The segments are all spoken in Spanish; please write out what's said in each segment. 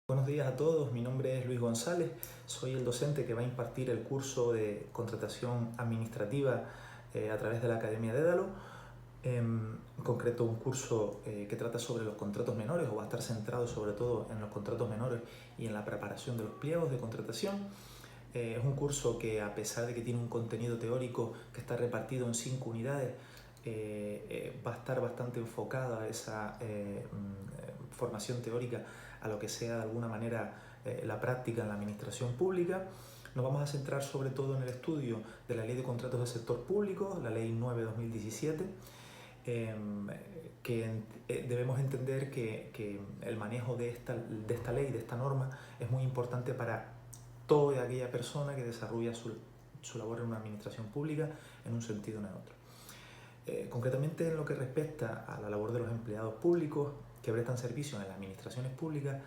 Buenos días a todos, mi nombre es Luis González, soy el docente que va a impartir el curso de contratación administrativa a través de la Academia Dédalo, en concreto un curso que trata sobre los contratos menores o va a estar centrado sobre todo en los contratos menores y en la preparación de los pliegos de contratación. Es un curso que, a pesar de que tiene un contenido teórico que está repartido en 5 unidades, va a estar bastante enfocada a esa formación teórica a lo que sea de alguna manera la práctica en la administración pública. Nos vamos a centrar sobre todo en el estudio de la Ley de Contratos del Sector Público, la Ley 9/2017, que debemos entender que el manejo de esta ley, de esta norma, es muy importante para toda aquella persona que desarrolla su labor en una administración pública en un sentido o en otro. Concretamente en lo que respecta a la labor de los empleados públicos que prestan servicios en las administraciones públicas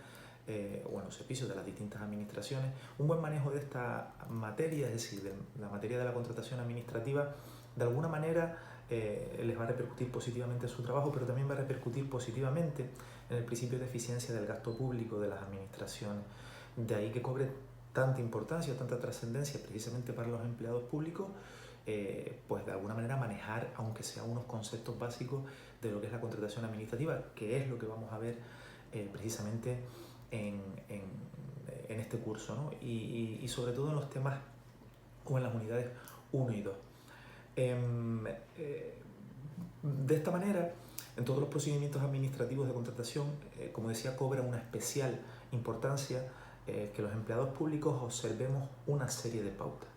o en los servicios de las distintas administraciones, un buen manejo de esta materia, es decir, de la materia de la contratación administrativa, de alguna manera les va a repercutir positivamente en su trabajo, pero también va a repercutir positivamente en el principio de eficiencia del gasto público de las administraciones. De ahí que cobre tanta importancia, tanta trascendencia precisamente para los empleados públicos, pues de alguna manera manejar, aunque sea unos conceptos básicos de lo que es la contratación administrativa, que es lo que vamos a ver precisamente en este curso, ¿no? Y sobre todo en los temas o en las unidades 1 y 2. De esta manera, en todos los procedimientos administrativos de contratación, como decía, cobra una especial importancia que los empleados públicos observemos una serie de pautas.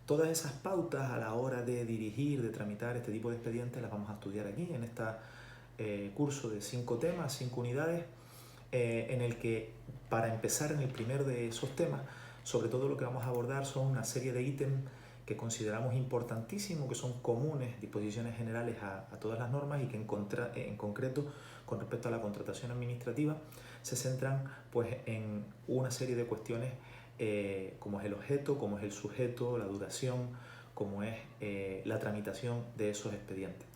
Todas esas pautas a la hora de dirigir, de tramitar este tipo de expedientes, las vamos a estudiar aquí en este curso de 5 temas, 5 unidades, en el que, para empezar en el primero de esos temas, sobre todo lo que vamos a abordar son una serie de ítems que consideramos importantísimos, que son comunes, disposiciones generales a todas las normas y que en concreto, con respecto a la contratación administrativa, se centran pues, en una serie de cuestiones como es el objeto, como es el sujeto, la duración, como es la tramitación de esos expedientes.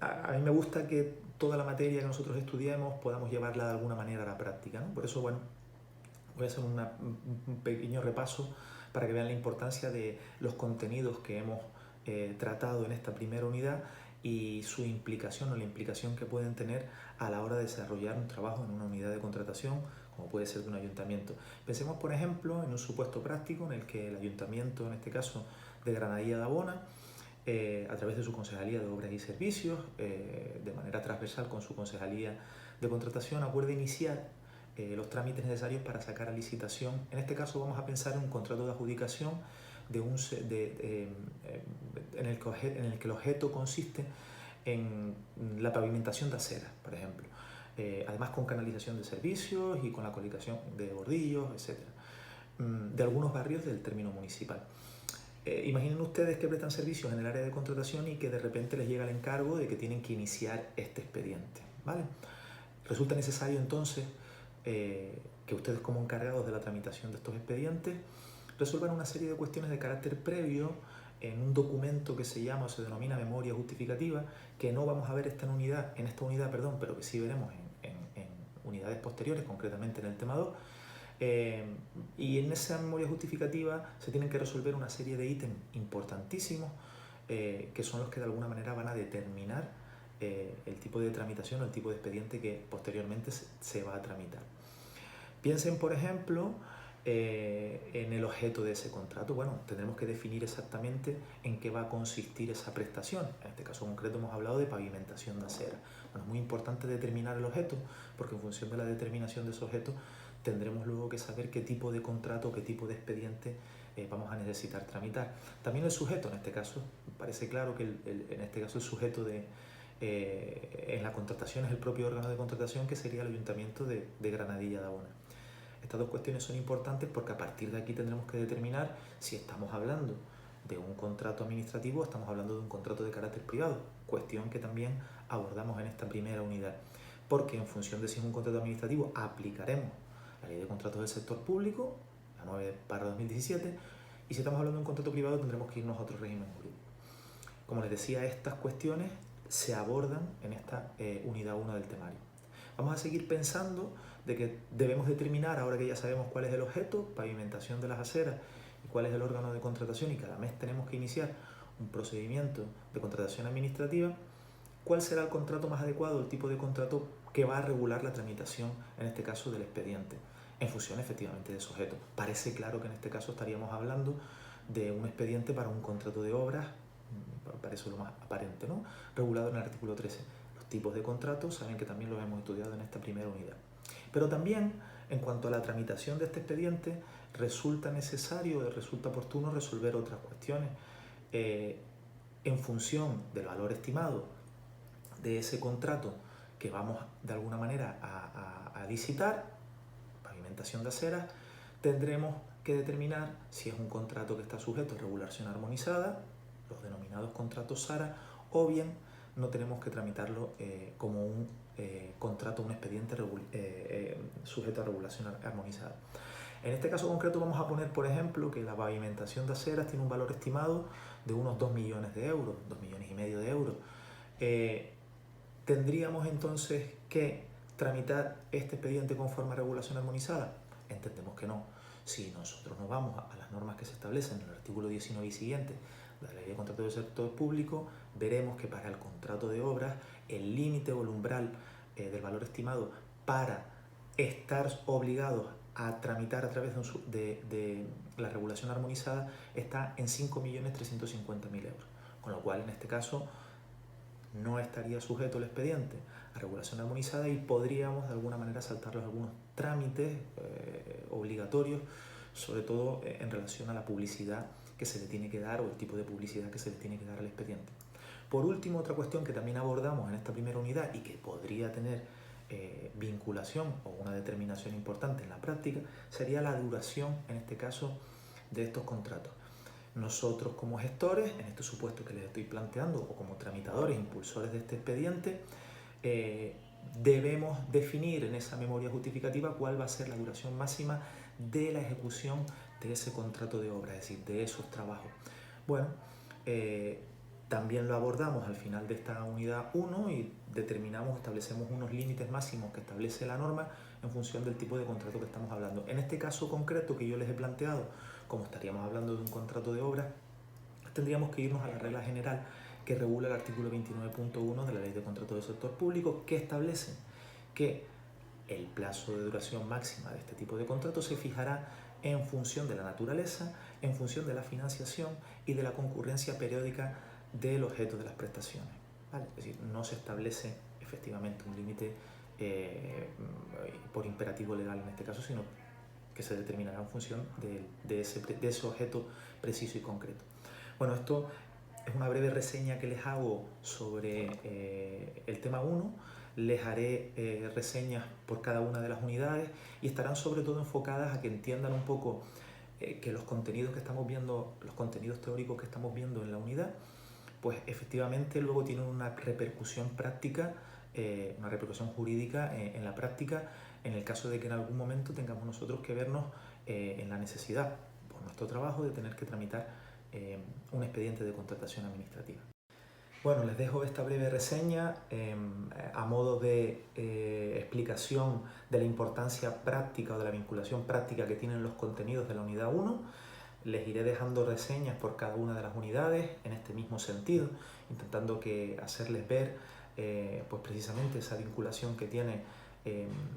A mí me gusta que toda la materia que nosotros estudiemos podamos llevarla de alguna manera a la práctica, ¿no? Por eso, bueno, voy a hacer un pequeño repaso para que vean la importancia de los contenidos que hemos tratado en esta primera unidad y su implicación o la implicación que pueden tener a la hora de desarrollar un trabajo en una unidad de contratación, como puede ser de un ayuntamiento. Pensemos, por ejemplo, en un supuesto práctico en el que el ayuntamiento, en este caso de Granadilla de Abona, a través de su Concejalía de Obras y Servicios, de manera transversal con su Concejalía de Contratación, acuerde iniciar los trámites necesarios para sacar a licitación. En este caso vamos a pensar en un contrato de adjudicación en el que el objeto consiste en la pavimentación de aceras, por ejemplo, además con canalización de servicios y con la colocación de bordillos, etc., de algunos barrios del término municipal. Imaginen ustedes que prestan servicios en el área de contratación y que de repente les llega el encargo de que tienen que iniciar este expediente, ¿vale? Resulta necesario entonces que ustedes, como encargados de la tramitación de estos expedientes, resuelvan una serie de cuestiones de carácter previo en un documento que se llama o se denomina memoria justificativa, que no vamos a ver esta unidad, pero que sí veremos en unidades posteriores, concretamente en el tema 2. Y en esa memoria justificativa se tienen que resolver una serie de ítems importantísimos que son los que de alguna manera van a determinar el tipo de tramitación o el tipo de expediente que posteriormente se va a tramitar. Piensen, por ejemplo, en el objeto de ese contrato. Bueno, tendremos que definir exactamente en qué va a consistir esa prestación. En este caso concreto hemos hablado de pavimentación de acera. Bueno, es muy importante determinar el objeto, porque en función de la determinación de ese objeto tendremos luego que saber qué tipo de contrato, qué tipo de expediente vamos a necesitar tramitar. También el sujeto, en este caso, parece claro que en este caso el sujeto en la contratación es el propio órgano de contratación, que sería el Ayuntamiento de Granadilla de Abona. Estas dos cuestiones son importantes porque a partir de aquí tendremos que determinar si estamos hablando de un contrato administrativo o estamos hablando de un contrato de carácter privado, cuestión que también abordamos en esta primera unidad, porque en función de si es un contrato administrativo aplicaremos la Ley de Contratos del Sector Público, la 9/2017, y si estamos hablando de un contrato privado tendremos que irnos a otro régimen jurídico. Como les decía, estas cuestiones se abordan en esta unidad 1 del temario. Vamos a seguir pensando de que debemos determinar, ahora que ya sabemos cuál es el objeto, pavimentación de las aceras, y cuál es el órgano de contratación, y cada mes tenemos que iniciar un procedimiento de contratación administrativa, cuál será el contrato más adecuado, el tipo de contrato que va a regular la tramitación, en este caso del expediente, en función efectivamente de ese objeto. Parece claro que en este caso estaríamos hablando de un expediente para un contrato de obras, parece lo más aparente, ¿no? Regulado en el artículo 13. Los tipos de contratos, saben que también los hemos estudiado en esta primera unidad. Pero también, en cuanto a la tramitación de este expediente, resulta necesario, resulta oportuno resolver otras cuestiones en función del valor estimado de ese contrato que vamos de alguna manera a licitar, pavimentación de aceras, tendremos que determinar si es un contrato que está sujeto a regulación armonizada, los denominados contratos SARA, o bien no tenemos que tramitarlo como un contrato, un expediente sujeto a regulación armonizada. En este caso concreto vamos a poner, por ejemplo, que la pavimentación de aceras tiene un valor estimado de unos 2 millones de euros, 2 millones y medio de euros. ¿Tendríamos entonces que tramitar este expediente conforme a regulación armonizada? Entendemos que no. Si nosotros nos vamos a las normas que se establecen en el artículo 19 y siguiente de la Ley de Contratos del Sector Público, veremos que para el contrato de obras el límite o el umbral del valor estimado para estar obligados a tramitar a través de la regulación armonizada está en 5.350.000 euros, con lo cual en este caso no estaría sujeto el expediente a regulación armonizada y podríamos de alguna manera saltarlos algunos trámites obligatorios, sobre todo en relación a la publicidad que se le tiene que dar o el tipo de publicidad que se le tiene que dar al expediente. Por último, otra cuestión que también abordamos en esta primera unidad y que podría tener vinculación o una determinación importante en la práctica sería la duración, en este caso, de estos contratos. Nosotros como gestores, en este supuesto que les estoy planteando, o como tramitadores, impulsores de este expediente, debemos definir en esa memoria justificativa cuál va a ser la duración máxima de la ejecución de ese contrato de obra, es decir, de esos trabajos. Bueno, también lo abordamos al final de esta unidad 1 y determinamos, establecemos unos límites máximos que establece la norma en función del tipo de contrato que estamos hablando. En este caso concreto que yo les he planteado, como estaríamos hablando de un contrato de obra, tendríamos que irnos a la regla general que regula el artículo 29.1 de la Ley de Contratos del Sector Público, que establece que el plazo de duración máxima de este tipo de contrato se fijará en función de la naturaleza, en función de la financiación y de la concurrencia periódica del objeto de las prestaciones, ¿vale? Es decir, no se establece efectivamente un límite por imperativo legal en este caso, sino que se determinará en función de ese objeto preciso y concreto. Bueno, esto es una breve reseña que les hago sobre el tema 1. Les haré reseñas por cada una de las unidades y estarán sobre todo enfocadas a que entiendan un poco que los contenidos que estamos viendo, los contenidos teóricos que estamos viendo en la unidad, pues efectivamente luego tienen una repercusión práctica, una repercusión jurídica en la práctica, en el caso de que en algún momento tengamos nosotros que vernos en la necesidad, por nuestro trabajo, de tener que tramitar un expediente de contratación administrativa. Bueno, les dejo esta breve reseña a modo de explicación de la importancia práctica o de la vinculación práctica que tienen los contenidos de la unidad 1. Les iré dejando reseñas por cada una de las unidades en este mismo sentido, intentando hacerles ver pues precisamente esa vinculación que tiene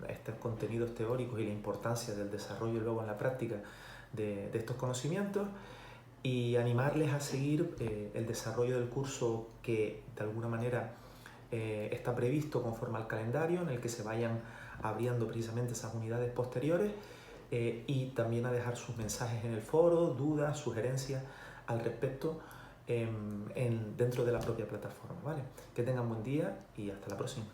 estos contenidos teóricos y la importancia del desarrollo luego en la práctica de estos conocimientos, y animarles a seguir el desarrollo del curso que de alguna manera está previsto conforme al calendario, en el que se vayan abriendo precisamente esas unidades posteriores, y también a dejar sus mensajes en el foro, dudas, sugerencias al respecto dentro de la propia plataforma, ¿vale? Que tengan buen día y hasta la próxima.